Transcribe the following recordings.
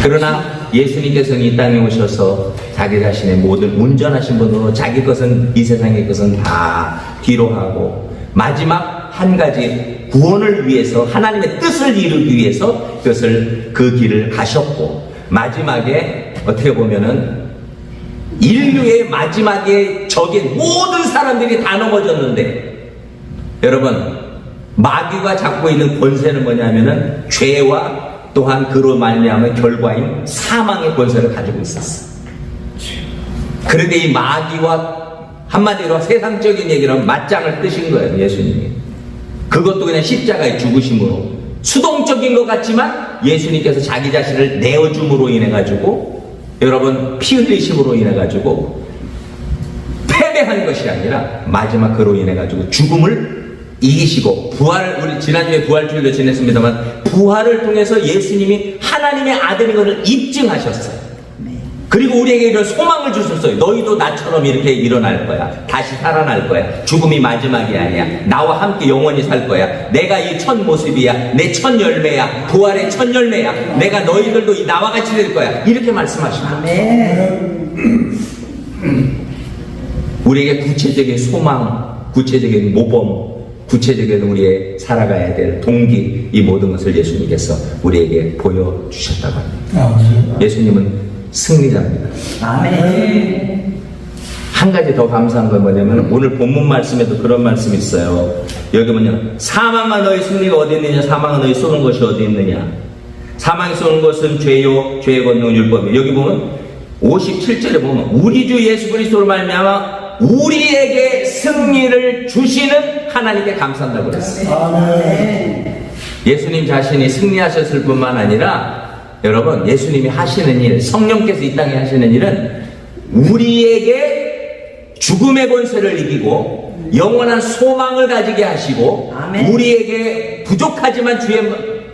그러나 예수님께서는 이 땅에 오셔서 자기 자신의 모든 운전하신 분으로 자기 것은, 이 세상의 것은 다 뒤로 하고 마지막 한 가지 구원을 위해서, 하나님의 뜻을 이루기 위해서 그 길을 가셨고, 마지막에 어떻게 보면은 인류의 마지막에 적인 모든 사람들이 다 넘어졌는데, 여러분, 마귀가 잡고 있는 권세는 뭐냐면은 죄와 또한 그로 말미암은 결과인 사망의 권세를 가지고 있었어. 그런데 이 마귀와 한마디로 세상적인 얘기로 하면 맞짱을 뜨신 거예요, 예수님이. 그것도 그냥 십자가의 죽으심으로. 수동적인 것 같지만 예수님께서 자기 자신을 내어줌으로 인해 가지고, 여러분, 피 흘리심으로 인해 가지고 패배한 것이 아니라 마지막 그로 인해 가지고 죽음을 이기시고, 우리 지난주에 부활주일로 지냈습니다만, 부활을 통해서 예수님이 하나님의 아들인 것을 입증하셨어요. 그리고 우리에게 이런 소망을 주셨어요. 너희도 나처럼 이렇게 일어날 거야. 다시 살아날 거야. 죽음이 마지막이 아니야. 나와 함께 영원히 살 거야. 내가 이 첫 모습이야. 내 첫 열매야. 부활의 첫 열매야. 내가 너희들도 나와 같이 될 거야. 이렇게 말씀하십니다. 우리에게 구체적인 소망, 구체적인 모범, 구체적인 우리의 살아가야 될 동기, 이 모든 것을 예수님께서 우리에게 보여주셨다고 합니다. 예수님은 승리자입니다. 아멘. 한 가지 더 감사한 건 뭐냐면, 오늘 본문 말씀에도 그런 말씀이 있어요. 여기 뭐냐, 사망아 너희 승리가 어디 있느냐, 사망아 너희 쏘는 것이 어디 있느냐. 사망이 쏘는 것은 죄요, 죄의 권능은 율법이요. 여기 보면 57절에 보면 우리 주 예수 그리스도로 말미암아 우리에게 승리를 주시는 하나님께 감사한다고 그랬어요. 아멘. 예수님 자신이 승리하셨을 뿐만 아니라, 여러분, 예수님이 하시는 일, 성령께서 이 땅에 하시는 일은 우리에게 죽음의 권세를 이기고 영원한 소망을 가지게 하시고, 아멘. 우리에게 부족하지만 주의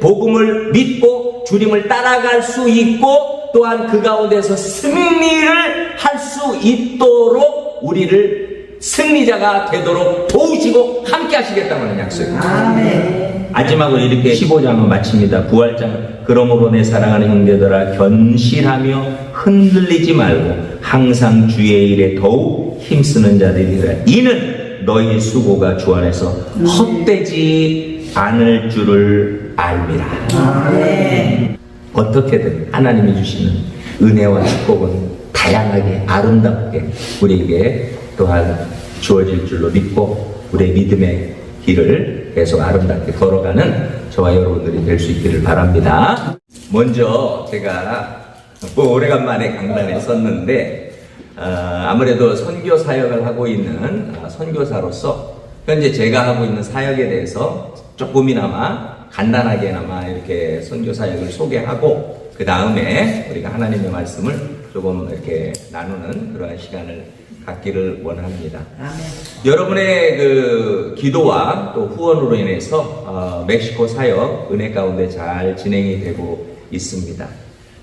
복음을 믿고 주님을 따라갈 수 있고, 또한 그 가운데서 승리를 할 수 있도록 우리를 승리자가 되도록 도우시고 함께 하시겠다는 약속입니다. 아멘. 마지막으로 이렇게 15장을 마칩니다. 부활장. 그러므로 내 사랑하는 형제들아, 견실하며 흔들리지 말고 항상 주의 일에 더욱 힘쓰는 자들이라. 이는 너희 수고가 주 안에서 헛되지 않을 줄을 알미라. 아멘. 어떻게든 하나님이 주시는 은혜와 축복은 다양하게 아름답게 우리에게 또한 주어질 줄로 믿고, 우리의 믿음의 길을 계속 아름답게 걸어가는 저와 여러분들이 될 수 있기를 바랍니다. 먼저 제가 오래간만에 강단에 섰는데, 아무래도 선교 사역을 하고 있는 선교사로서 현재 제가 하고 있는 사역에 대해서 조금이나마 간단하게나마 이렇게 선교 사역을 소개하고, 그 다음에 우리가 하나님의 말씀을 조금 이렇게 나누는 그러한 시간을 갖기를 원합니다. 아멘. 여러분의 그 기도와 또 후원으로 인해서 멕시코 사역 은혜 가운데 잘 진행이 되고 있습니다.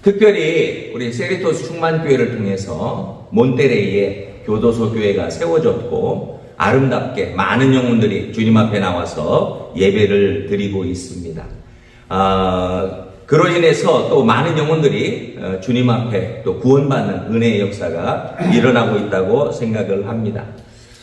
특별히 우리 세리토스 충만교회를 통해서 몬테레이에 교도소 교회가 세워졌고, 아름답게 많은 영혼들이 주님 앞에 나와서 예배를 드리고 있습니다. 그로 인해서 또 많은 영혼들이 주님 앞에 또 구원받는 은혜의 역사가 일어나고 있다고 생각을 합니다.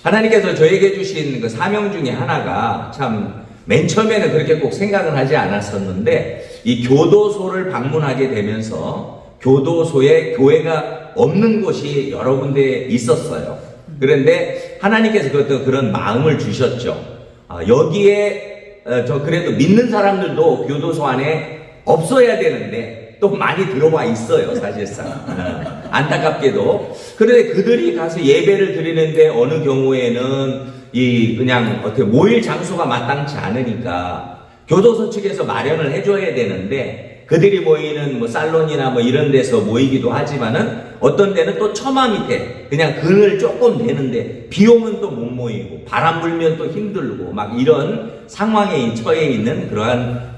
하나님께서 저에게 주신 그 사명 중에 하나가, 참 맨 처음에는 그렇게 꼭 생각을 하지 않았었는데, 이 교도소를 방문하게 되면서 교도소에 교회가 없는 곳이 여러 군데 있었어요. 그런데 하나님께서 그런 마음을 주셨죠. 여기에 저 그래도 믿는 사람들도 교도소 안에 없어야 되는데 또 많이 들어와 있어요, 사실상. 안타깝게도. 그런데 그들이 가서 예배를 드리는데 어느 경우에는 그냥 어떻게 모일 장소가 마땅치 않으니까 교도소 측에서 마련을 해줘야 되는데, 그들이 모이는 뭐 살론이나 뭐 이런 데서 모이기도 하지만은 어떤 데는 또 처마 밑에 그냥 그늘 조금 되는데 비 오면 또 못 모이고 바람 불면 또 힘들고 막 이런 상황에 처해 있는 그러한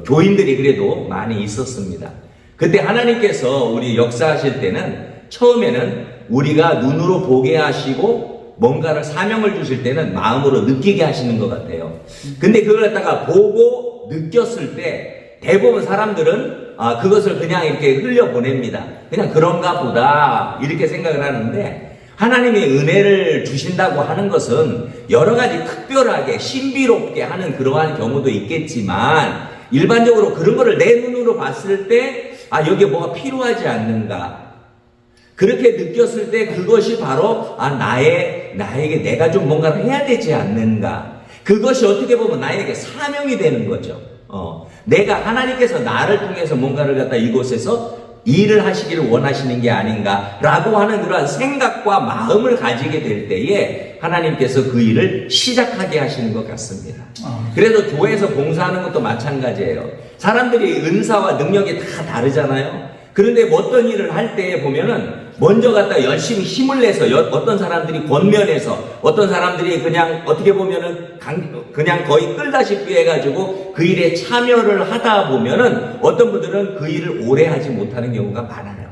교인들이 그래도 많이 있었습니다. 그때 하나님께서 우리 역사하실 때는 처음에는 우리가 눈으로 보게 하시고 뭔가를 사명을 주실 때는 마음으로 느끼게 하시는 것 같아요. 근데 그걸 갖다가 보고 느꼈을 때 대부분 사람들은 그것을 그냥 이렇게 흘려보냅니다. 그냥 그런가 보다 이렇게 생각을 하는데, 하나님이 은혜를 주신다고 하는 것은 여러 가지 특별하게 신비롭게 하는 그러한 경우도 있겠지만, 일반적으로 그런 거를 내 눈으로 봤을 때 여기에 뭐가 필요하지 않는가, 그렇게 느꼈을 때 그것이 바로 나에게 내가 좀 뭔가를 해야 되지 않는가, 그것이 어떻게 보면 나에게 사명이 되는 거죠. 내가 하나님께서 나를 통해서 뭔가를 갖다 이곳에서 일을 하시기를 원하시는 게 아닌가라고 하는 그러한 생각과 마음을 가지게 될 때에 하나님께서 그 일을 시작하게 하시는 것 같습니다. 그래서 교회에서 봉사하는 것도 마찬가지예요. 사람들이 은사와 능력이 다 다르잖아요. 그런데 뭐 어떤 일을 할 때 보면은 먼저 갖다 열심히 힘을 내서 어떤 사람들이 권면해서, 어떤 사람들이 그냥 어떻게 보면은 그냥 거의 끌다시피 해가지고 그 일에 참여를 하다 보면은 어떤 분들은 그 일을 오래 하지 못하는 경우가 많아요.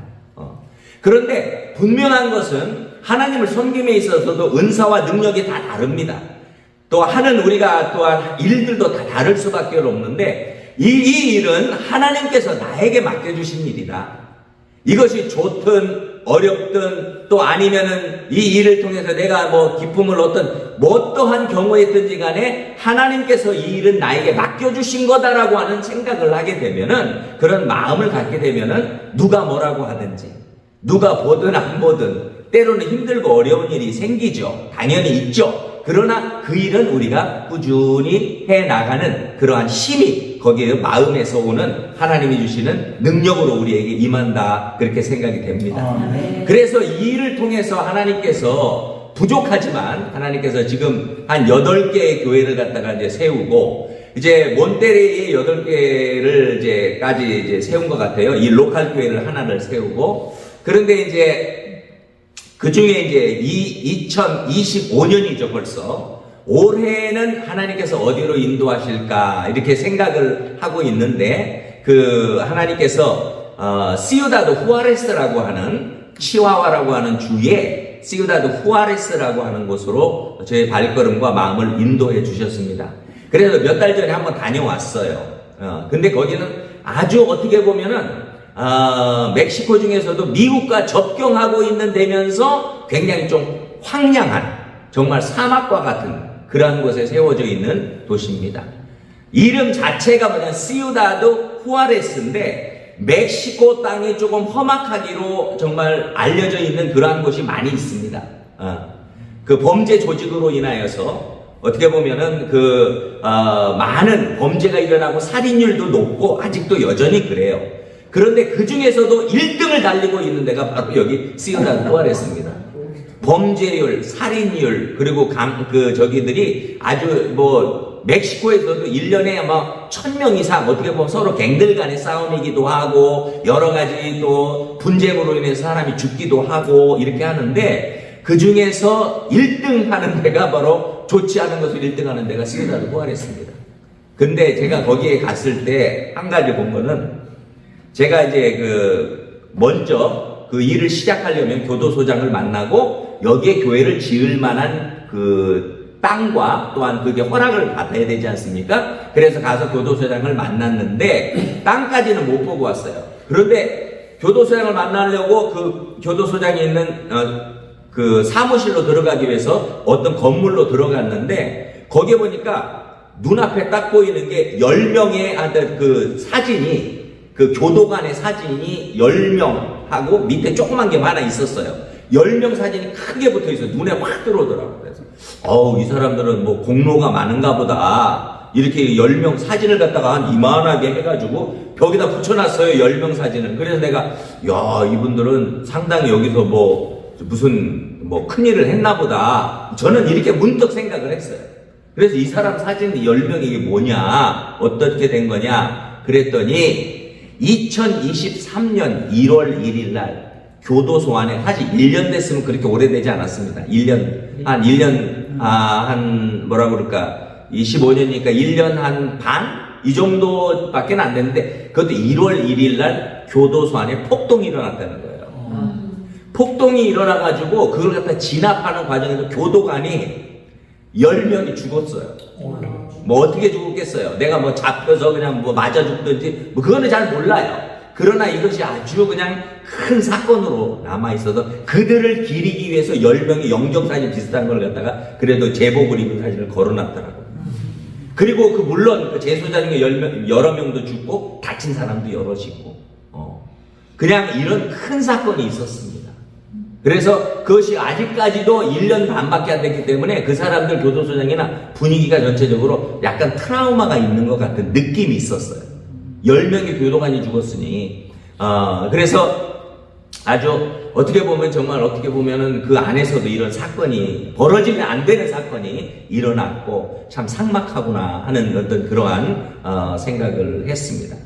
그런데 분명한 것은 하나님을 섬김에 있어서도 은사와 능력이 다 다릅니다. 또 하는 우리가 또한 일들도 다 다를 수밖에 없는데, 이 일은 하나님께서 나에게 맡겨주신 일이다. 이것이 좋든 어렵든 또 아니면은 이 일을 통해서 내가 뭐 기쁨을 얻든 뭐 어떠한 경우였든지 간에 하나님께서 이 일은 나에게 맡겨주신 거다라고 하는 생각을 하게 되면은, 그런 마음을 갖게 되면은 누가 뭐라고 하든지, 누가 보든 안 보든 때로는 힘들고 어려운 일이 생기죠. 당연히 있죠. 그러나 그 일은 우리가 꾸준히 해나가는 그러한 힘이 거기에 마음에서 오는 하나님이 주시는 능력으로 우리에게 임한다, 그렇게 생각이 됩니다. 그래서 이 일을 통해서 하나님께서 부족하지만 하나님께서 지금 한 8개의 교회를 갖다가 이제 세우고, 이제 몬테레이에 8개를 이제 세운 것 같아요. 이 로컬 교회를 하나를 세우고, 그런데 이제 그 중에 이제 2025년이죠, 벌써. 올해는 하나님께서 어디로 인도하실까, 이렇게 생각을 하고 있는데, 하나님께서, 시우다도 후아레스라고 하는, 치와와라고 하는 주에, 시우다도 후아레스라고 하는 곳으로 저의 발걸음과 마음을 인도해 주셨습니다. 그래서 몇 달 전에 한번 다녀왔어요. 근데 거기는 아주 어떻게 보면은, 멕시코 중에서도 미국과 접경하고 있는 데면서 굉장히 좀 황량한, 정말 사막과 같은 그러한 곳에 세워져 있는 도시입니다. 이름 자체가 뭐냐, 시우다도 후아레스인데 멕시코 땅이 조금 험악하기로 정말 알려져 있는 그러한 곳이 많이 있습니다. 그 범죄 조직으로 인하여서 어떻게 보면은 많은 범죄가 일어나고 살인율도 높고 아직도 여전히 그래요. 그런데 그 중에서도 1등을 달리고 있는 데가 바로 여기 시우다 후아레스입니다. 범죄율, 살인율, 그리고 저기들이 아주 멕시코에서도 1년에 아마 1000명 이상, 어떻게 보면 서로 갱들 간의 싸움이기도 하고, 여러 가지 또 분쟁으로 인해서 사람이 죽기도 하고, 이렇게 하는데, 그 중에서 1등 하는 데가 바로 좋지 않은 것을 1등 하는 데가 시우다 후아레스입니다. 근데 제가 거기에 갔을 때 한 가지 본 거는, 제가 이제 먼저 그 일을 시작하려면 교도소장을 만나고 여기에 교회를 지을 만한 땅과 또한 그게 허락을 받아야 되지 않습니까? 그래서 가서 교도소장을 만났는데 땅까지는 못 보고 왔어요. 그런데 교도소장을 만나려고 그 교도소장이 있는 그 사무실로 들어가기 위해서 어떤 건물로 들어갔는데, 거기에 보니까 눈앞에 딱 보이는 게 10명의 그 사진이, 그 교도관의 사진이 10명하고 밑에 조그만 게 하나 있었어요. 10명 사진이 크게 붙어 있어요. 눈에 확 들어오더라고요. 그래서 이 사람들은 뭐 공로가 많은가 보다, 이렇게 10명 사진을 갖다가 한 이만하게 해가지고 벽에다 붙여놨어요. 10명 사진을. 그래서 내가, 야, 이분들은 상당히 여기서 무슨 큰일을 했나 보다, 저는 이렇게 문득 생각을 했어요. 그래서 이 사람 사진 10명이 이게 뭐냐, 어떻게 된 거냐 그랬더니 2023년 1월 1일 날 교도소 안에, 사실 1년 됐으면 그렇게 오래되지 않았습니다. 1년, 뭐라 그럴까, 25년이니까 1년 한 반? 이 정도밖에 안 됐는데, 그것도 1월 1일 날 교도소 안에 폭동이 일어났다는 거예요. 폭동이 일어나가지고 그걸 갖다 진압하는 과정에서 교도관이 10명이 죽었어요. 어떻게 죽었겠어요? 내가 잡혀서 그냥 맞아 죽든지, 그거는 잘 몰라요. 그러나 이것이 아주 그냥 큰 사건으로 남아있어서 그들을 기리기 위해서 10명이 영정사진 비슷한 걸 갖다가 그래도 제복을 입은 사진을 걸어놨더라고요. 그리고 물론 그 제소자 중에 여러 명도 죽고 다친 사람도 여럿이고 그냥 이런 큰 사건이 있었습니다. 그래서 그것이 아직까지도 1년 반밖에 안 됐기 때문에 그 사람들 교도소장이나 분위기가 전체적으로 약간 트라우마가 있는 것 같은 느낌이 있었어요. 10명의 교도관이 죽었으니 그래서 아주 어떻게 보면 정말 어떻게 보면은 그 안에서도 이런 사건이 벌어지면 안 되는 사건이 일어났고 참 삭막하구나 하는 어떤 그러한 생각을 했습니다.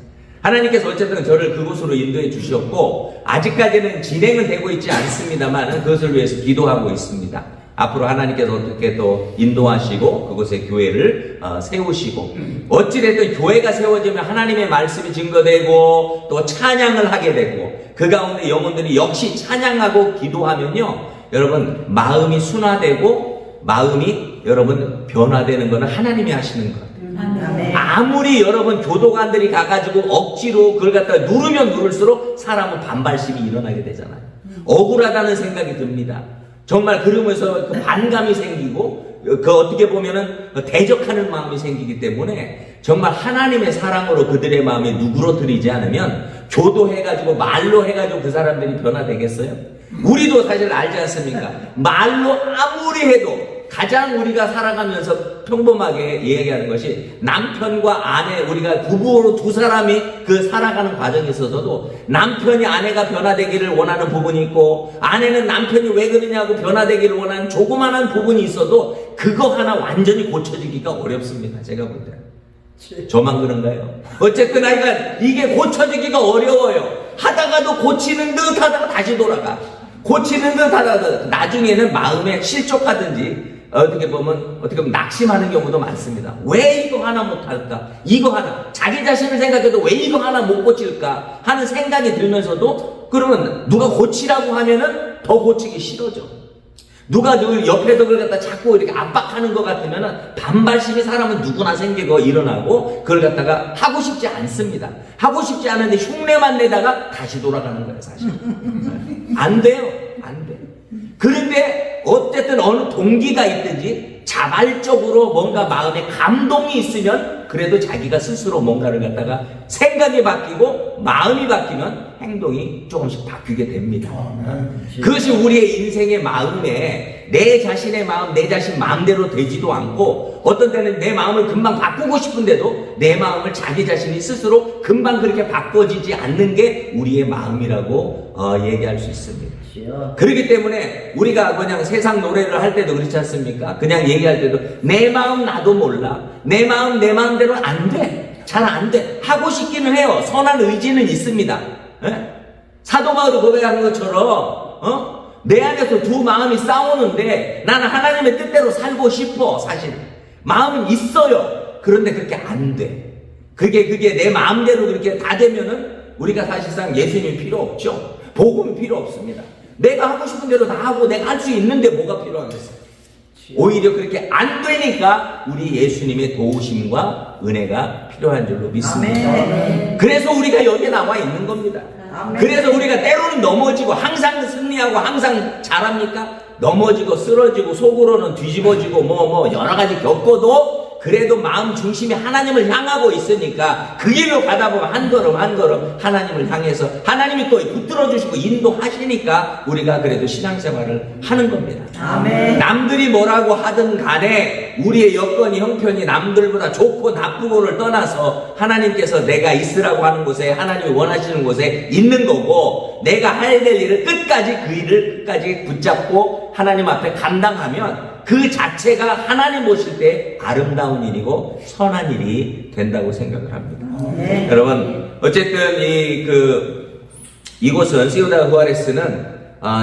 하나님께서 어쨌든 저를 그곳으로 인도해 주셨고 아직까지는 진행은 되고 있지 않습니다만 그것을 위해서 기도하고 있습니다. 앞으로 하나님께서 어떻게 또 인도하시고 그곳에 교회를 세우시고 어찌됐든 교회가 세워지면 하나님의 말씀이 증거되고 또 찬양을 하게 되고 그 가운데 영혼들이 역시 찬양하고 기도하면요 여러분 마음이 순화되고 마음이 여러분 변화되는 것은 하나님이 하시는 것. 아무리 여러분 교도관들이 가가지고 억지로 그걸 갖다가 누르면 누를수록 사람은 반발심이 일어나게 되잖아요. 억울하다는 생각이 듭니다. 정말 그러면서 그 반감이 생기고 그 어떻게 보면은 대적하는 마음이 생기기 때문에 정말 하나님의 사랑으로 그들의 마음에 누그러뜨리지 않으면 교도해가지고 말로 해가지고 그 사람들이 변화되겠어요? 우리도 사실 알지 않습니까? 말로 아무리 해도 가장 우리가 살아가면서 평범하게 이야기하는 것이 남편과 아내 우리가 부부로 두 사람이 그 살아가는 과정에 있어서도 남편이 아내가 변화되기를 원하는 부분이 있고 아내는 남편이 왜 그러냐고 변화되기를 원하는 조그마한 부분이 있어도 그거 하나 완전히 고쳐지기가 어렵습니다. 제가 볼 때. 저만 그런가요? 어쨌든 그러니까 이게 고쳐지기가 어려워요. 하다가도 고치는 듯 하다가 다시 돌아가. 고치는 듯 하다가 나중에는 마음에 실족하든지 어떻게 보면 낙심하는 경우도 많습니다. 왜 이거 하나 못할까? 이거 하나. 자기 자신을 생각해도 왜 이거 하나 못 고칠까? 하는 생각이 들면서도 그러면 누가 고치라고 하면은 더 고치기 싫어져. 누가 옆에서 그걸 갖다 자꾸 이렇게 압박하는 것 같으면은 반발심이 사람은 누구나 생기고 일어나고 그걸 갖다가 하고 싶지 않습니다. 하고 싶지 않은데 흉내만 내다가 다시 돌아가는 거예요, 사실. 안 돼요. 안 돼. 그런데 어쨌든 어느 동기가 있든지 자발적으로 뭔가 마음에 감동이 있으면 그래도 자기가 스스로 뭔가를 갖다가 생각이 바뀌고 마음이 바뀌면 행동이 조금씩 바뀌게 됩니다. 그것이 우리의 인생의 마음에 내 자신의 마음, 내 자신 마음대로 되지도 않고 어떤 때는 내 마음을 금방 바꾸고 싶은데도 내 마음을 자기 자신이 스스로 금방 그렇게 바꿔지지 않는 게 우리의 마음이라고 얘기할 수 있습니다. 그렇기 때문에 우리가 그냥 세상 노래를 할 때도 그렇지 않습니까? 그냥 얘기할 때도 내 마음 나도 몰라. 내 마음 내 마음대로 안 돼. 잘 안 돼. 하고 싶기는 해요. 선한 의지는 있습니다. 사도 바울이 고백하는 것처럼 내 안에서 두 마음이 싸우는데 나는 하나님의 뜻대로 살고 싶어. 사실 마음은 있어요. 그런데 그렇게 안 돼. 그게 내 마음대로 그렇게 다 되면은 우리가 사실상 예수님이 필요 없죠. 복음이 필요 없습니다. 내가 하고 싶은 대로 다 하고 내가 할 수 있는데 뭐가 필요하겠어요? 오히려 그렇게 안 되니까 우리 예수님의 도우심과 은혜가 필요한 줄로 믿습니다. 아멘. 그래서 우리가 여기에 나와 있는 겁니다. 아멘. 그래서 우리가 때로는 넘어지고 항상 승리하고 항상 잘합니까? 넘어지고 쓰러지고 속으로는 뒤집어지고 여러 가지 겪어도 그래도 마음 중심이 하나님을 향하고 있으니까 그 길로 가다 보면 한 걸음 한 걸음 하나님을 향해서 하나님이 또 붙들어 주시고 인도하시니까 우리가 그래도 신앙생활을 하는 겁니다. 아멘. 남들이 뭐라고 하든 간에 우리의 여건이 형편이 남들보다 좋고 나쁘고를 떠나서 하나님께서 내가 있으라고 하는 곳에 하나님이 원하시는 곳에 있는 거고 내가 해야 될 일을 끝까지 그 일을 끝까지 붙잡고 하나님 앞에 감당하면 그 자체가 하나님 보실 때 아름다운 일이고 선한 일이 된다고 생각을 합니다. 네. 여러분 어쨌든 이곳은 시우다 후아레스는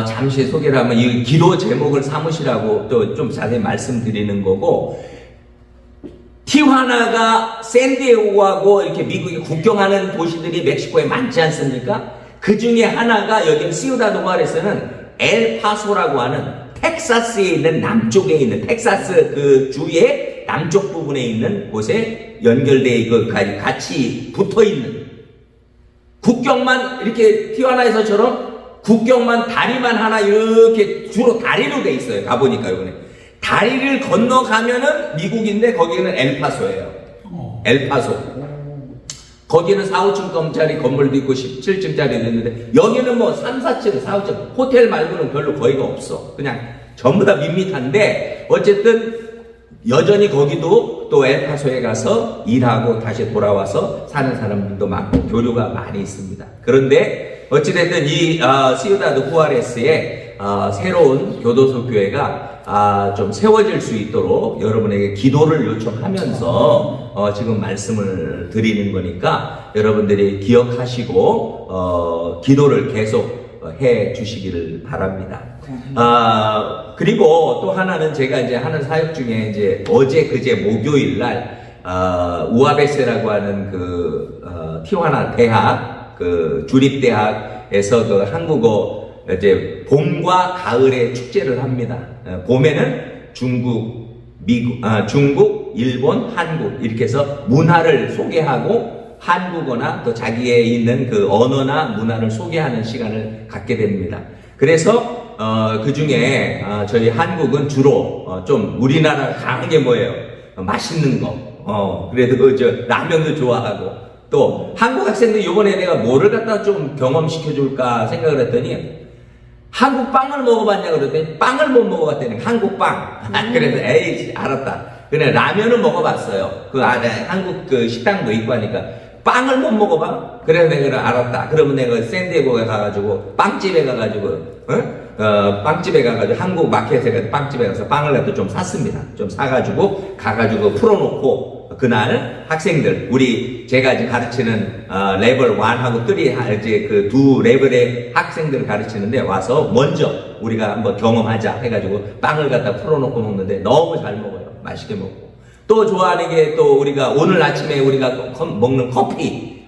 잠시 소개를 하면 이 기도 제목을 삼으시라고 또 좀 자세히 말씀드리는 거고 티화나가 샌디에고하고 이렇게 미국이 국경하는 도시들이 멕시코에 많지 않습니까? 그 중에 하나가 여기 시우다 후아레스는 엘파소라고 하는 텍사스에 있는 남쪽에 있는 텍사스 그 주의 남쪽 부분에 있는 곳에 연결되어 같이 붙어 있는 국경만 이렇게 티와나에서처럼 국경만 다리만 하나 이렇게 주로 다리로 돼 있어요. 가보니까 이번에 다리를 건너가면은 미국인데 거기는 엘파소예요. 엘파소. 거기는 4, 5층짜리 건물도 있고 17층짜리도 있는데 여기는 뭐 3, 4층, 4, 5층 호텔 말고는 별로 거의가 없어. 그냥 전부 다 밋밋한데 어쨌든 여전히 거기도 또 엘파소에 가서 일하고 다시 돌아와서 사는 사람들도 많고 교류가 많이 있습니다. 그런데 어찌됐든 이 시우다드 후아레스의 새로운 교도소 교회가 좀 세워질 수 있도록 여러분에게 기도를 요청하면서 지금 말씀을 드리는 거니까 여러분들이 기억하시고 기도를 계속 해 주시기를 바랍니다. 그리고 또 하나는 제가 이제 하는 사역 중에 이제 어제 그제 목요일 날 우아베세라고 하는 티와나 대학 주립대학에서 한국어 이제 봄과 가을의 축제를 합니다. 봄에는 중국, 미국, 중국, 일본, 한국 이렇게 해서 문화를 소개하고 한국어나 또 자기의 있는 언어나 문화를 소개하는 시간을 갖게 됩니다. 그래서 그 중에 저희 한국은 주로 좀 우리나라 강한 게 뭐예요? 맛있는 거. 그래도 라면도 좋아하고 또 한국 학생들 이번에 내가 뭐를 갖다 좀 경험시켜 줄까 생각을 했더니 한국 빵을 먹어봤냐 그랬더니 빵을 못 먹어봤더니 한국 빵. 그래서 에이 알았다. 그래 라면은 먹어봤어요. 그 안에 한국 식당도 있고 하니까 빵을 못 먹어봐? 그래서 내가 알았다. 그러면 내가 샌디에고에 가가지고 빵집에 가가지고 빵집에 가가지고 한국 마켓에 가서 빵집에 가서 빵을 갖다 좀 샀습니다. 좀 사가지고 가가지고 풀어놓고 그날 학생들 제가 이제 가르치는 레벨 1하고 3 이제 두 레벨의 학생들을 가르치는데 와서 먼저 우리가 한번 경험하자 해가지고 빵을 갖다 풀어놓고 먹는데 너무 잘 먹어요. 맛있게 먹고. 또 좋아하는 게 또 우리가 오늘 아침에 우리가 먹는 커피,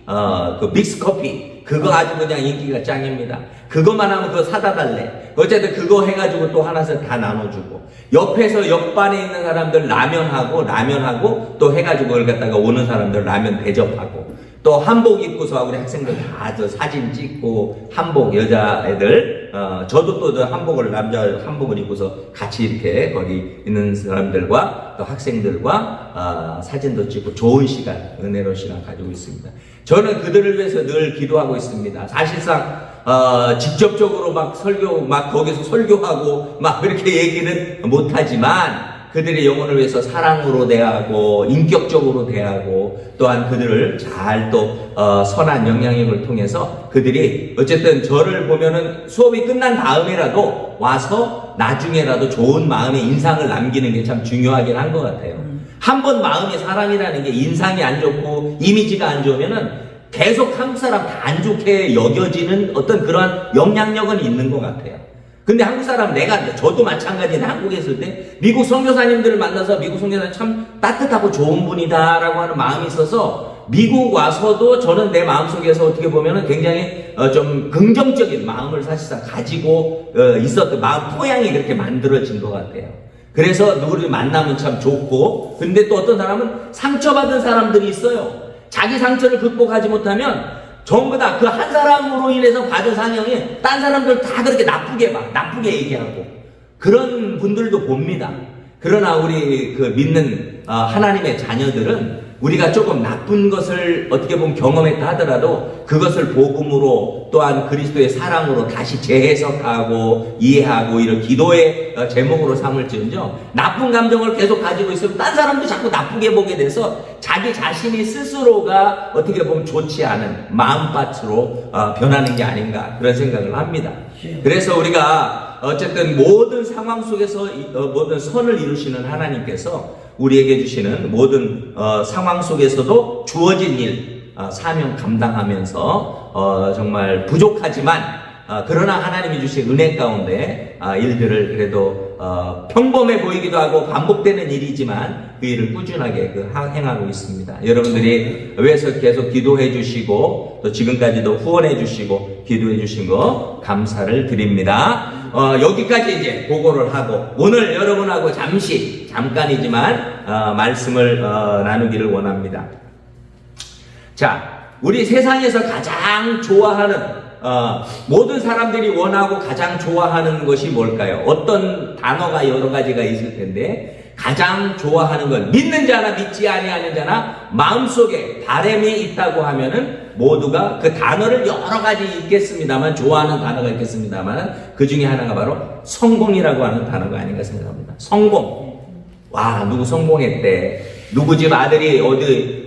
빅스 커피. 그거 아주 그냥 인기가 짱입니다. 그것만 하면 그거 사다 달래. 어쨌든 그거 해가지고 또 하나씩 다 나눠주고. 옆에서 옆반에 있는 사람들 라면하고 또 해가지고 그걸 갖다가 오는 사람들 라면 대접하고. 또 한복 입고서 우리 학생들 다 사진 찍고 한복 여자애들 저도 또 남자 한복을 입고서 같이 이렇게 거기 있는 사람들과 또 학생들과 사진도 찍고 좋은 시간 은혜로운 시간 가지고 있습니다. 저는 그들을 위해서 늘 기도하고 있습니다. 사실상 직접적으로 막 거기서 설교하고 막 그렇게 얘기는 못하지만 그들의 영혼을 위해서 사랑으로 대하고 인격적으로 대하고 또한 그들을 잘 또 선한 영향력을 통해서 그들이 어쨌든 저를 보면은 수업이 끝난 다음이라도 와서 나중에라도 좋은 마음의 인상을 남기는 게 참 중요하긴 한 것 같아요. 한번 마음의 사람이라는 게 인상이 안 좋고 이미지가 안 좋으면은 계속 한국 사람 다 안 좋게 여겨지는 어떤 그런 영향력은 있는 것 같아요. 근데 한국 사람 저도 마찬가지인데 한국에 있을 때 미국 선교사님들을 만나서 미국 선교사님 참 따뜻하고 좋은 분이다라고 하는 마음이 있어서 미국 와서도 저는 내 마음속에서 어떻게 보면은 굉장히 좀 긍정적인 마음을 사실상 가지고 있었던 마음 토양이 그렇게 만들어진 것 같아요. 그래서 누구를 만나면 참 좋고 근데 또 어떤 사람은 상처받은 사람들이 있어요. 자기 상처를 극복하지 못하면 전부 다 그 한 사람으로 인해서 받은 상형이 딴 사람들 다 그렇게 나쁘게 얘기하고 그런 분들도 봅니다. 그러나 우리 믿는 하나님의 자녀들은 우리가 조금 나쁜 것을 어떻게 보면 경험했다 하더라도 그것을 복음으로 또한 그리스도의 사랑으로 다시 재해석하고 이해하고 이런 기도의 제목으로 삼을지언정 나쁜 감정을 계속 가지고 있으면 딴 사람도 자꾸 나쁘게 보게 돼서 자기 자신이 스스로가 어떻게 보면 좋지 않은 마음밭으로 변하는 게 아닌가 그런 생각을 합니다. 그래서 우리가 어쨌든 모든 상황 속에서 모든 선을 이루시는 하나님께서 우리에게 주시는 모든 상황 속에서도 주어진 일 사명 감당하면서 정말 부족하지만 그러나 하나님이 주신 은혜 가운데 일들을 그래도 평범해 보이기도 하고 반복되는 일이지만 그 일을 꾸준하게 행하고 있습니다. 여러분들이 위해서 계속 기도해 주시고 또 지금까지도 후원해 주시고 기도해 주신 거 감사를 드립니다. 여기까지 이제 보고를 하고 오늘 여러분하고 잠깐이지만 말씀을 나누기를 원합니다. 자, 우리 세상에서 가장 좋아하는 모든 사람들이 원하고 가장 좋아하는 것이 뭘까요? 어떤 단어가 여러 가지가 있을 텐데 가장 좋아하는 건 믿는 자나 믿지 아니하는 자나 마음속에 바람이 있다고 하면은 모두가 그 단어를 여러 가지 있겠습니다만 좋아하는 단어가 있겠습니다만 그 중에 하나가 바로 성공이라고 하는 단어가 아닌가 생각합니다. 성공. 와, 누구 성공했대. 누구 집 아들이 어디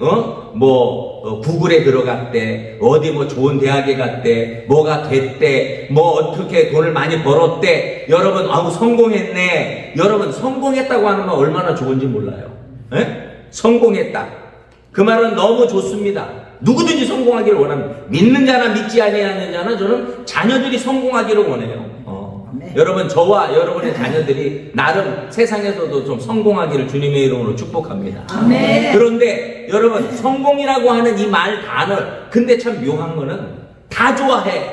구글에 들어갔대, 어디 뭐 좋은 대학에 갔대, 뭐가 됐대, 뭐 어떻게 돈을 많이 벌었대. 여러분, 아우 성공했네. 여러분, 성공했다고 하는 말 얼마나 좋은지 몰라요. 에? 성공했다. 그 말은 너무 좋습니다. 누구든지 성공하기를 원합니다. 믿는 자나 믿지 아니하는 자나 저는 자녀들이 성공하기를 원해요. 여러분, 저와 여러분의 자녀들이 나름 세상에서도 좀 성공하기를 주님의 이름으로 축복합니다. 아멘. 그런데 여러분, 성공이라고 하는 이 말 단어, 근데 참 묘한 거는 다 좋아해.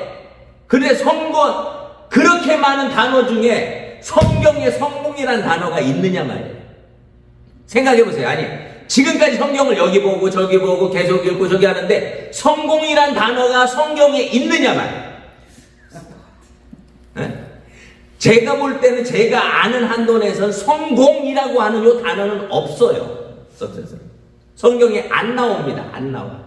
근데 그렇게 많은 단어 중에 성경에 성공이라는 단어가 있느냐 말이에요. 생각해 보세요. 아니, 지금까지 성경을 여기 보고 저기 보고 계속 읽고 저기 하는데 성공이란 단어가 성경에 있느냐 말이에요. 네? 제가 볼 때는 제가 아는 한도에선 성공이라고 하는 이 단어는 없어요. 성경에 안 나옵니다. 안 나와.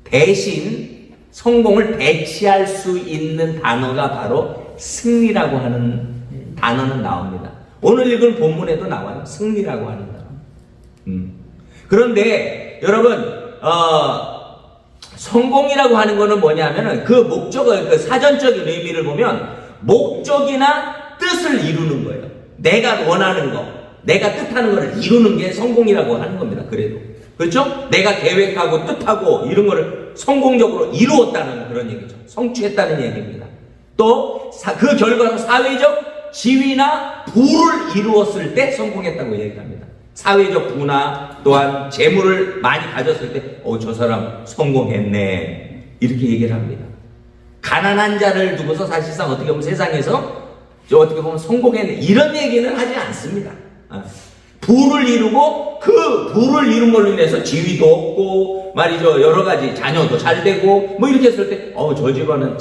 대신 성공을 대체할 수 있는 단어가 바로 승리라고 하는 단어는 나옵니다. 오늘 읽은 본문에도 나와요. 승리라고 하는 단어. 그런데 여러분 성공이라고 하는 거는 뭐냐면은 그 목적을, 그 사전적인 의미를 보면 목적이나 뜻을 이루는 거예요. 내가 원하는 거, 내가 뜻하는 거를 이루는 게 성공이라고 하는 겁니다. 그래도. 그렇죠? 내가 계획하고 뜻하고 이런 거를 성공적으로 이루었다는 그런 얘기죠. 성취했다는 얘기입니다. 또 그 결과로 사회적 지위나 부를 이루었을 때 성공했다고 얘기합니다. 사회적 부나 또한 재물을 많이 가졌을 때 저 사람 성공했네 이렇게 얘기를 합니다. 가난한 자를 두고서 사실상 어떻게 보면 세상에서 어떻게 보면 성공했네 이런 얘기는 하지 않습니다. 부를 이루고 그 부를 이룬 걸로 인해서 지위도 얻고 말이죠. 여러 가지 자녀도 잘 되고 뭐 이렇게 했을 때 저 집안은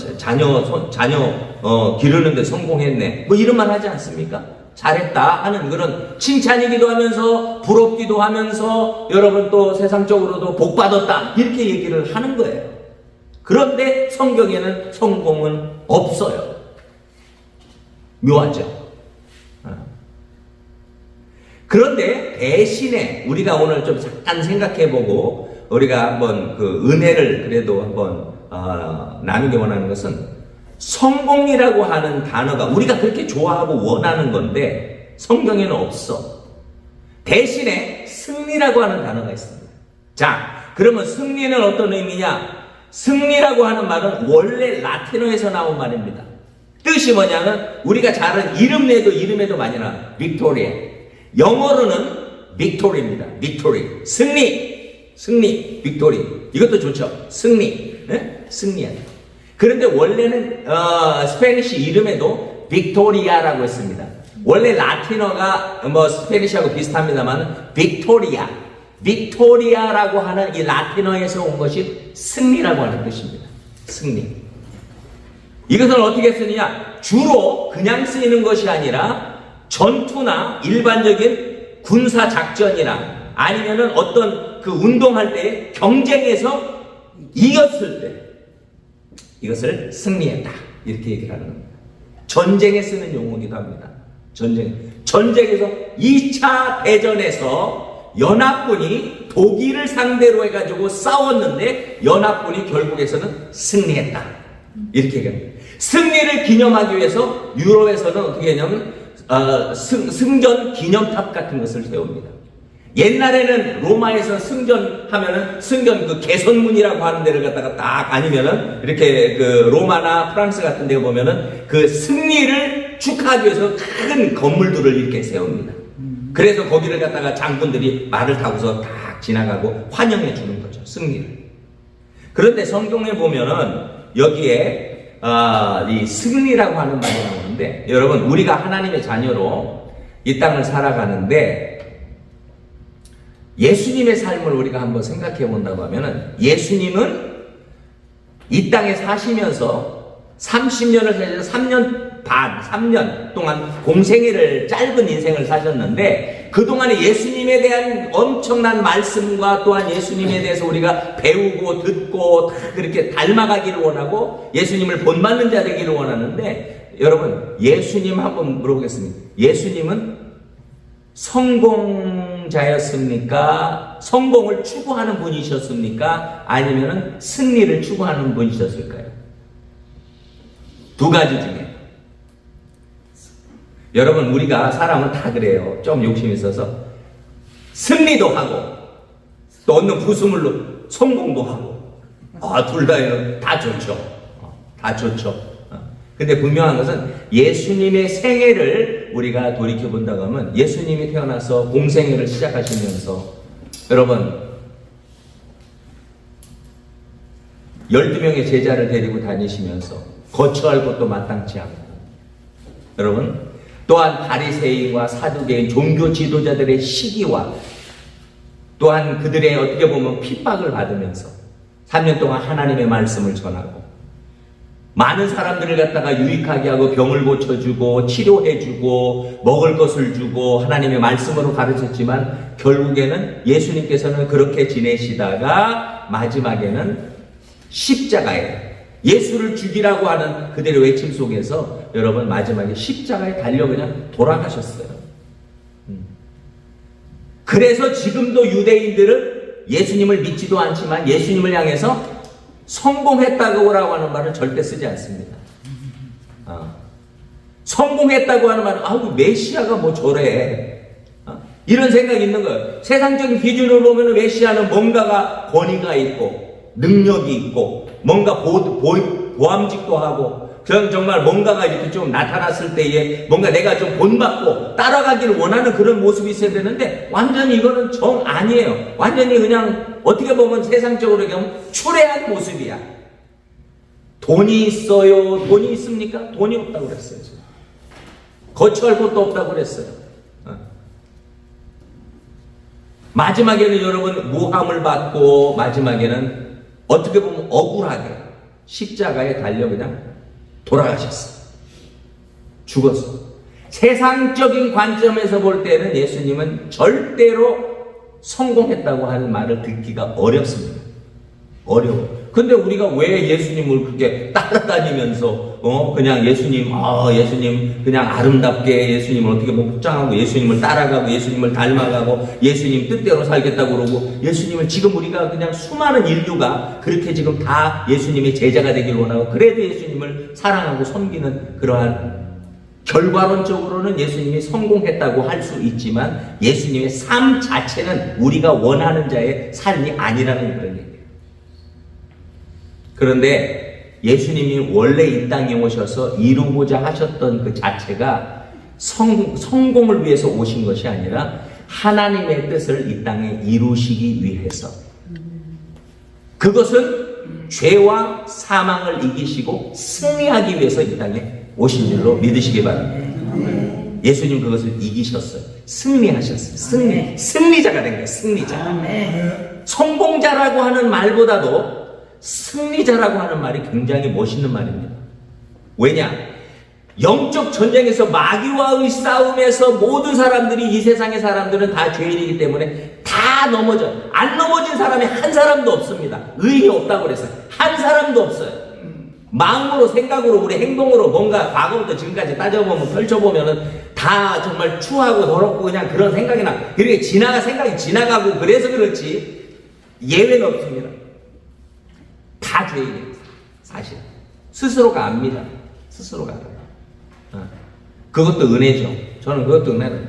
자녀 기르는데 성공했네 뭐 이런 말 하지 않습니까? 잘했다 하는 그런 칭찬이기도 하면서 부럽기도 하면서 여러분 또 세상적으로도 복 받았다 이렇게 얘기를 하는 거예요. 그런데 성경에는 성공은 없어요. 묘하죠. 그런데 대신에 우리가 오늘 좀 잠깐 생각해보고 우리가 한번 그 은혜를 그래도 한번 나누기 원하는 것은 성공이라고 하는 단어가 우리가 그렇게 좋아하고 원하는 건데 성경에는 없어. 대신에 승리라고 하는 단어가 있습니다. 자, 그러면 승리는 어떤 의미냐? 승리라고 하는 말은 원래 라틴어에서 나온 말입니다. 뜻이 뭐냐면 우리가 잘 아는 이름에도 많이 나와. 빅토리아. 영어로는 빅토리입니다. 빅토리. 승리. 빅토리. 이것도 좋죠. 승리. 네? 승리야. 그런데 원래는 스페니시 이름에도 빅토리아라고 했습니다. 원래 라틴어가 뭐 스페니시하고 비슷합니다만 빅토리아라고 하는 이 라틴어에서 온 것이 승리라고 하는 뜻입니다. 승리. 이것은 어떻게 쓰느냐? 주로 그냥 쓰이는 것이 아니라 전투나 일반적인 군사 작전이나 아니면은 어떤 그 운동할 때 경쟁에서 이겼을 때 이것을 승리했다 이렇게 얘기를 하는 겁니다. 전쟁에 쓰는 용어이기도 합니다. 전쟁에서 2차 대전에서 연합군이 독일을 상대로 해가지고 싸웠는데 연합군이 결국에서는 승리했다 이렇게 얘기합니다. 승리를 기념하기 위해서 유럽에서는 어떻게 하냐면 승전 기념탑 같은 것을 세웁니다. 옛날에는 로마에서 승전하면은 승전 그 개선문이라고 하는 데를 갖다가 딱 아니면은 이렇게 그 로마나 프랑스 같은 데 보면은 그 승리를 축하하기 위해서 큰 건물들을 이렇게 세웁니다. 그래서 거기를 갖다가 장군들이 말을 타고서 딱 지나가고 환영해 주는 거죠. 승리를. 그런데 성경에 보면은 여기에 이 승리라고 하는 말이 나오는데 여러분 우리가 하나님의 자녀로 이 땅을 살아가는데 예수님의 삶을 우리가 한번 생각해 본다고 하면은 예수님은 이 땅에 사시면서 30년을 사셔서 3년 반, 3년 동안 공생애를 짧은 인생을 사셨는데 그동안에 예수님에 대한 엄청난 말씀과 또한 예수님에 대해서 우리가 배우고 듣고 다 그렇게 닮아가기를 원하고 예수님을 본받는 자 되기를 원하는데 여러분 예수님 한번 물어보겠습니다. 예수님은 성공자였습니까? 성공을 추구하는 분이셨습니까? 아니면 승리를 추구하는 분이셨을까요? 두 가지 중에. 여러분 우리가 사람은 다 그래요. 좀 욕심이 있어서 승리도 하고 또 얻는 부수물로 성공도 하고 둘 다 좋죠. 다 좋죠. 근데 분명한 것은 예수님의 생애를 우리가 돌이켜 본다고 하면 예수님이 태어나서 공생애를 시작하시면서 여러분 12명의 제자를 데리고 다니시면서 거처할 곳도 마땅치 않고 여러분 또한 바리새인과 사두개인 종교 지도자들의 시기와 또한 그들의 어떻게 보면 핍박을 받으면서 3년 동안 하나님의 말씀을 전하고 많은 사람들을 갖다가 유익하게 하고 병을 고쳐주고 치료해주고 먹을 것을 주고 하나님의 말씀으로 가르쳤지만 결국에는 예수님께서는 그렇게 지내시다가 마지막에는 십자가에 예수를 죽이라고 하는 그들의 외침 속에서 여러분 마지막에 십자가에 달려 그냥 돌아가셨어요. 그래서 지금도 유대인들은 예수님을 믿지도 않지만 예수님을 향해서 성공했다고 하는 말은 절대 쓰지 않습니다. 성공했다고 하는 말은 메시아가 뭐 저래 이런 생각이 있는 거예요. 세상적인 기준으로 보면 메시아는 뭔가가 권위가 있고 능력이 있고 뭔가 보암직도 하고 정말 뭔가가 이렇게 좀 나타났을 때에 뭔가 내가 좀 본받고 따라가기를 원하는 그런 모습이 있어야 되는데 완전히 이거는 정 아니에요. 완전히 그냥 어떻게 보면 세상적으로 얘기하면 추레한 모습이야. 돈이 있어요? 돈이 있습니까? 돈이 없다고 그랬어요. 거처할 곳도 없다고 그랬어요. 마지막에는 여러분 모함을 받고 마지막에는 어떻게 보면 억울하게 십자가에 달려 그냥 돌아가셨어요. 죽었어요. 세상적인 관점에서 볼 때는 예수님은 절대로 성공했다고 하는 말을 듣기가 어렵습니다. 어려워. 근데 우리가 왜 예수님을 그렇게 따라다니면서 그냥 예수님 그냥 아름답게 예수님을 어떻게 뭐 복장하고 예수님을 따라가고 예수님을 닮아가고 예수님 뜻대로 살겠다고 그러고 예수님을 지금 우리가 그냥 수많은 인류가 그렇게 지금 다 예수님의 제자가 되기를 원하고 그래도 예수님을 사랑하고 섬기는 그러한 결과론적으로는 예수님이 성공했다고 할 수 있지만 예수님의 삶 자체는 우리가 원하는 자의 삶이 아니라는 그런 얘기예요. 그런데 예수님이 원래 이 땅에 오셔서 이루고자 하셨던 그 자체가 성공을 위해서 오신 것이 아니라 하나님의 뜻을 이 땅에 이루시기 위해서 그것은 죄와 사망을 이기시고 승리하기 위해서 이 땅에 오신 줄로 믿으시기 바랍니다. 예수님 그것을 이기셨어요. 승리하셨어요. 승리자가 된 거예요. 승리자. 성공자라고 하는 말보다도 승리자라고 하는 말이 굉장히 멋있는 말입니다. 왜냐? 영적 전쟁에서 마귀와의 싸움에서 모든 사람들이 이 세상의 사람들은 다 죄인이기 때문에 다 넘어져. 안 넘어진 사람이 한 사람도 없습니다. 의인이 없다고 그랬어요. 한 사람도 없어요. 마음으로 생각으로 우리 행동으로 뭔가 과거부터 지금까지 따져보면 펼쳐보면은 다 정말 추하고 더럽고 그냥 그런 생각이 나. 그렇게 생각이 지나가고 그래서 그렇지 예외는 없습니다. 다 죄인이에요. 사실 스스로가 압니다. 스스로가 알아요. 그것도 은혜죠. 저는 그것도 은혜예요.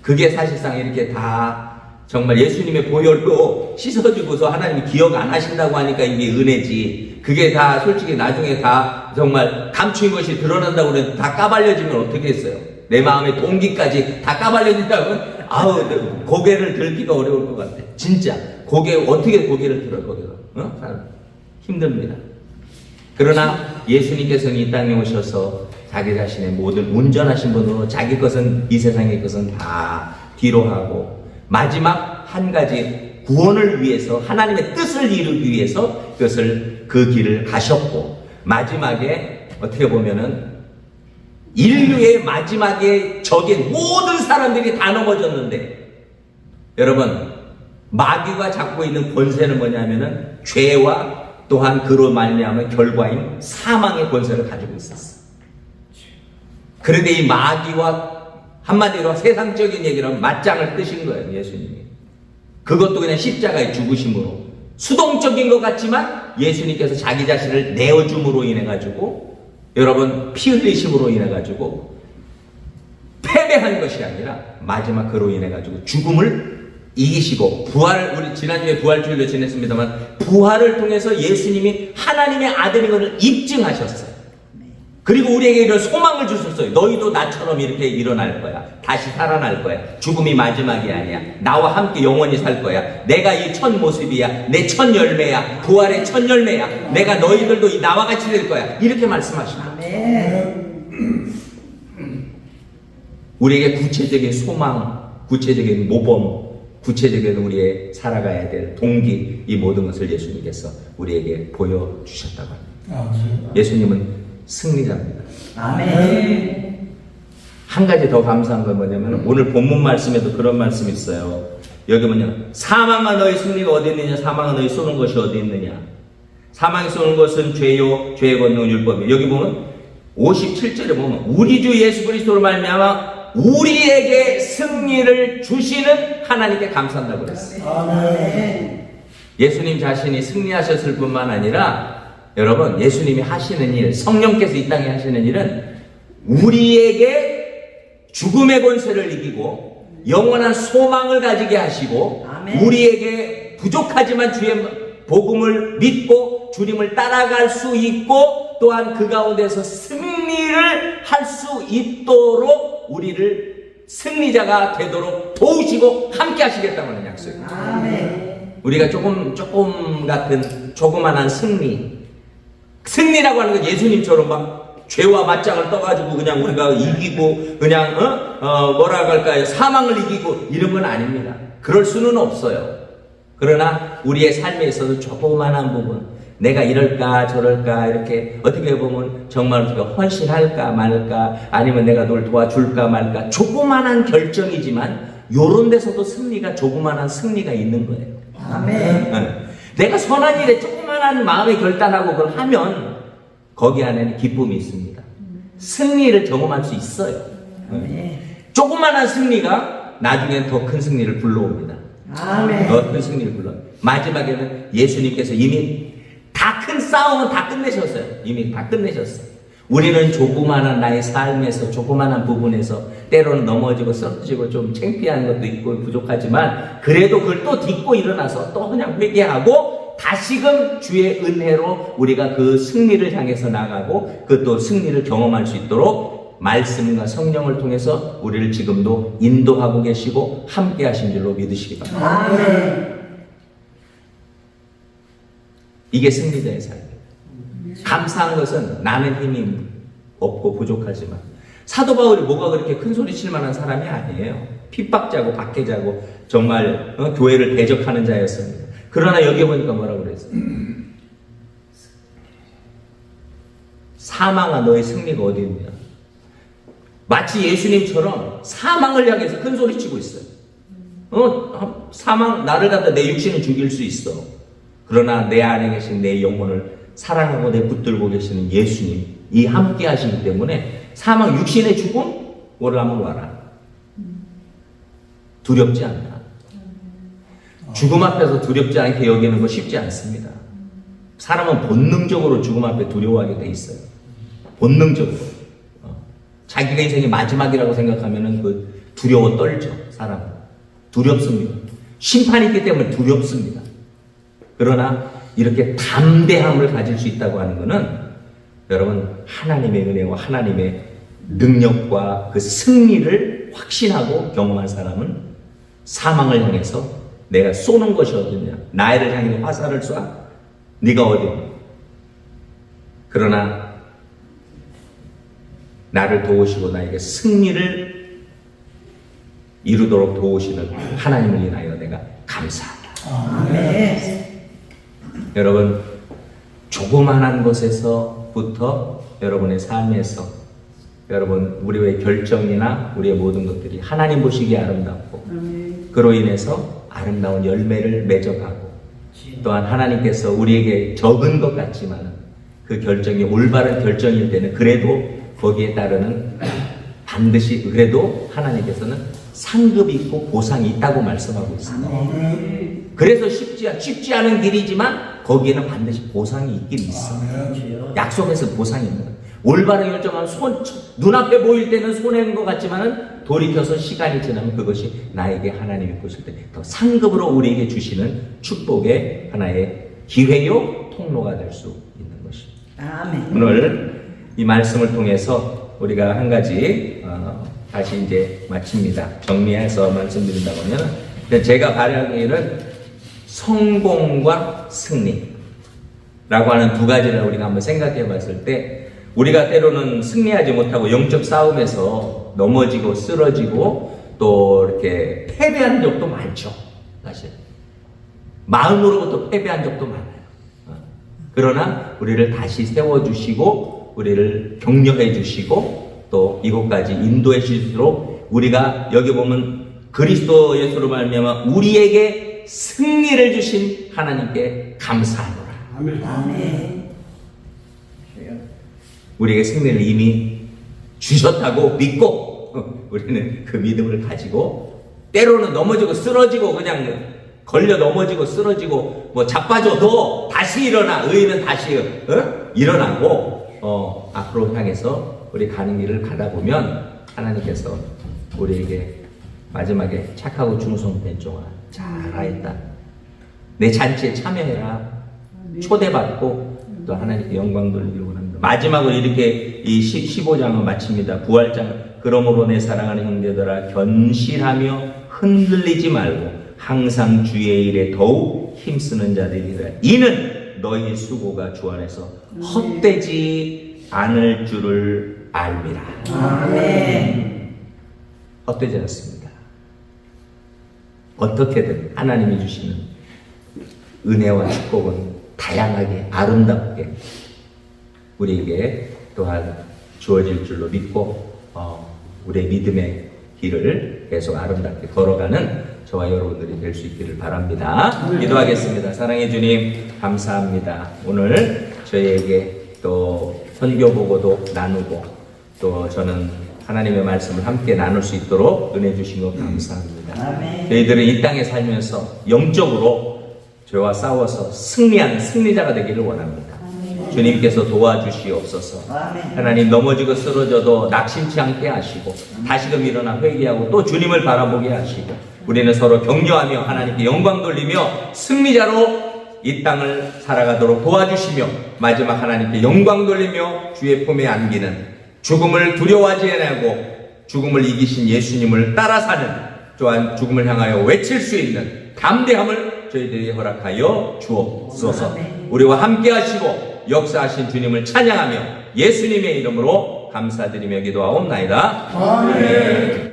그게 사실상 이렇게 다 정말 예수님의 보혈로 씻어주고서 하나님이 기억 안 하신다고 하니까 이게 은혜지. 그게 다 솔직히 나중에 다 정말 감추인 것이 드러난다고 그래도 다 까발려지면 어떻게 했어요? 내 마음의 동기까지 다 까발려진다면 고개를 들기가 어려울 것 같아. 진짜 어떻게 고개를 들어 거기가 힘듭니다. 그러나 예수님께서는 이 땅에 오셔서 자기 자신의 모든 온전하신 분으로 자기 것은 이 세상의 것은 다 뒤로 하고 마지막 한 가지 구원을 위해서 하나님의 뜻을 이루기 위해서 그 길을 가셨고 마지막에 어떻게 보면은 인류의 마지막에 적인 모든 사람들이 다 넘어졌는데 여러분 마귀가 잡고 있는 권세는 뭐냐면은 죄와 또한 그로 말미암은 결과인 사망의 권세를 가지고 있었어. 그런데 이 마귀와 한마디로 세상적인 얘기로 하면 맞짱을 뜨신 거예요, 예수님이. 그것도 그냥 십자가의 죽으심으로. 수동적인 것 같지만 예수님께서 자기 자신을 내어줌으로 인해가지고 여러분 피 흘리심으로 인해가지고 패배한 것이 아니라 마지막 그로 인해가지고 죽음을 이기시고 우리 지난주에 부활주일로 지냈습니다만 부활을 통해서 예수님이 하나님의 아들인 것을 입증하셨어요. 그리고 우리에게 이런 소망을 주셨어요. 너희도 나처럼 이렇게 일어날 거야. 다시 살아날 거야. 죽음이 마지막이 아니야. 나와 함께 영원히 살 거야. 내가 이 첫 모습이야. 내 첫 열매야. 부활의 첫 열매야. 내가 너희들도 나와 같이 될 거야. 이렇게 말씀하십니다. 우리에게 구체적인 소망, 구체적인 모범, 구체적인 우리의 살아가야 될 동기, 이 모든 것을 예수님께서 우리에게 보여주셨다고 합니다. 예수님은 승리자입니다. 아멘. 한 가지 더 감사한 건 뭐냐면 오늘 본문 말씀에도 그런 말씀이 있어요. 여기 뭐냐, 사망아 너의 승리가 어디 있느냐, 사망아 너의 쏘는 것이 어디 있느냐. 사망이 쏘는 것은 죄요, 죄의 권능은 율법이요. 여기 보면 57절에 보면 우리 주 예수 그리스도로 말미암아 우리에게 승리를 주시는 하나님께 감사한다고 그랬어요. 아멘. 예수님 자신이 승리하셨을 뿐만 아니라 여러분 예수님이 하시는 일, 성령께서 이 땅에 하시는 일은 우리에게 죽음의 권세를 이기고 영원한 소망을 가지게 하시고 아멘. 우리에게 부족하지만 주의 복음을 믿고 주님을 따라갈 수 있고 또한 그 가운데서 승리를 할 수 있도록 우리를 승리자가 되도록 도우시고 함께 하시겠다는 약속입니다. 아멘. 우리가 조금 같은 조그만한 승리라고 하는 건 예수님처럼 막 죄와 맞짱을 떠가지고 그냥 우리가 이기고 그냥 뭐라 할까요, 사망을 이기고 이런 건 아닙니다. 그럴 수는 없어요. 그러나 우리의 삶에 있어서 조그만한 부분, 내가 이럴까 저럴까 이렇게 어떻게 보면 정말 우리가 헌신할까 말까 아니면 내가 널 도와줄까 말까 조그만한 결정이지만 요런 데서도 조그만한 승리가 있는 거예요. 아멘. 내가 선한 일에 조그만한 마음의 결단하고 그걸 하면 거기 안에는 기쁨이 있습니다. 승리를 경험할 수 있어요. 조그만한 승리가 나중엔 더 큰 승리를 불러옵니다. 아멘. 더 큰 승리를 불러요. 마지막에는 예수님께서 이미 다 큰 싸움은 다 끝내셨어요. 이미 다 끝내셨어요. 우리는 조그만한 나의 삶에서 조그만한 부분에서 때로는 넘어지고 쓰러지고 좀 창피한 것도 있고 부족하지만 그래도 그걸 또 딛고 일어나서 또 그냥 회개하고 다시금 주의 은혜로 우리가 그 승리를 향해서 나가고 그 또 승리를 경험할 수 있도록 말씀과 성령을 통해서 우리를 지금도 인도하고 계시고 함께 하신 줄로 믿으시기 바랍니다. 아멘. 이게 승리자의 삶이에요. 감사한 것은 나는 힘이 없고 부족하지만 사도 바울이 뭐가 그렇게 큰 소리 칠 만한 사람이 아니에요. 핍박자고 박해자고 정말 교회를 대적하는 자였습니다. 그러나 여기 보니까 뭐라고 그랬어요? 사망아 너의 승리가 어디 있느냐. 마치 예수님처럼 사망을 향해서 큰 소리 치고 있어요. 사망, 나를 갖다 내 육신을 죽일 수 있어. 그러나 내 안에 계신 내 영혼을 사랑하고 내 붙들고 계시는 예수님, 이 함께 하시기 때문에 사망, 육신의 죽음, 뭐를 한번 와라. 두렵지 않다. 죽음 앞에서 두렵지 않게 여기는 거 쉽지 않습니다. 사람은 본능적으로 죽음 앞에 두려워하게 돼 있어요. 본능적으로. 자기가 인생의 마지막이라고 생각하면은 그 두려워 떨죠. 사람은. 두렵습니다. 심판이 있기 때문에 두렵습니다. 그러나 이렇게 담대함을 가질 수 있다고 하는 것은 여러분 하나님의 은혜와 하나님의 능력과 그 승리를 확신하고 경험한 사람은 사망을 향해서 내가 쏘는 것이 어디냐, 나를 향해 화살을 쏴, 네가 어디냐. 그러나 나를 도우시고 나에게 승리를 이루도록 도우시는 하나님을 인하여 내가 감사하다. 아멘. 여러분, 조그만한 것에서부터 여러분의 삶에서 여러분 우리의 결정이나 우리의 모든 것들이 하나님 보시기에 아름답고 그로 인해서 아름다운 열매를 맺어가고 또한 하나님께서 우리에게 적은 것 같지만 그 결정이 올바른 결정일 때는 그래도 거기에 따르는 반드시 그래도 하나님께서는 상급이 있고 보상이 있다고 말씀하고 있습니다. 그래서 쉽지 않은 길이지만 거기에는 반드시 보상이 있긴 있어. 약속에서 보상이 있는 거예요. 올바른 결정하면 눈앞에 보일 때는 손해인 것 같지만은 돌이켜서 시간이 지나면 그것이 나에게 하나님이 보실 때 더 상급으로 우리에게 주시는 축복의 하나의 기회요 통로가 될 수 있는 것입니다. 아멘. 오늘 이 말씀을 통해서 우리가 한 가지 다시 이제 마칩니다. 정리해서 말씀드린다고 하면 제가 발휘하기에는 성공과 승리라고 하는 두 가지를 우리가 한번 생각해 봤을 때 우리가 때로는 승리하지 못하고 영적 싸움에서 넘어지고 쓰러지고 또 이렇게 패배한 적도 많죠. 사실 마음으로부터 패배한 적도 많아요. 그러나 우리를 다시 세워주시고 우리를 격려해 주시고 또 이곳까지 인도해 주시도록 우리가 여기 보면 그리스도 예수로 말미암아 우리에게 승리를 주신 하나님께 감사하노라. 아멘. 우리에게 승리를 이미 주셨다고 믿고 우리는 그 믿음을 가지고 때로는 넘어지고 쓰러지고 그냥 걸려 넘어지고 쓰러지고 뭐 자빠져도 다시 일어나. 의인은 다시 일어나고 앞으로 향해서 우리 가는 길을 가다 보면 하나님께서 우리에게 마지막에 착하고 충성된 종아 잘하였다. 내 잔치에 참여해라. 초대받고 또 하나님께 영광 돌리기를 원합니다. 마지막으로 이렇게 이 15장을 마칩니다. 부활장. 그러므로 내 사랑하는 형제들아 견실하며 흔들리지 말고 항상 주의 일에 더욱 힘쓰는 자들이라. 이는 너희 수고가 주 안에서 헛되지 않을 줄을 알미라. 아멘. 헛되지 않습니다. 어떻게든 하나님이 주시는 은혜와 축복은 다양하게 아름답게 우리에게 또한 주어질 줄로 믿고 우리의 믿음의 길을 계속 아름답게 걸어가는 저와 여러분들이 될 수 있기를 바랍니다. 기도하겠습니다. 사랑해 주님 감사합니다. 오늘 저희에게 또 선교 보고도 나누고 또 저는 하나님의 말씀을 함께 나눌 수 있도록 은혜 주신 것 감사합니다. 아멘. 저희들은 이 땅에 살면서 영적으로 죄와 싸워서 승리하는 승리자가 되기를 원합니다. 주님께서 도와주시옵소서. 아멘. 하나님 넘어지고 쓰러져도 낙심치 않게 하시고 다시금 일어나 회개하고 또 주님을 바라보게 하시고 우리는 서로 격려하며 하나님께 영광 돌리며 승리자로 이 땅을 살아가도록 도와주시며 마지막 하나님께 영광 돌리며 주의 품에 안기는 죽음을 두려워하지 않고 죽음을 이기신 예수님을 따라 사는 또한 죽음을 향하여 외칠 수 있는 담대함을 저희들이 허락하여 주옵소서. 우리와 함께 하시고 역사하신 주님을 찬양하며 예수님의 이름으로 감사드리며 기도하옵나이다. 아멘.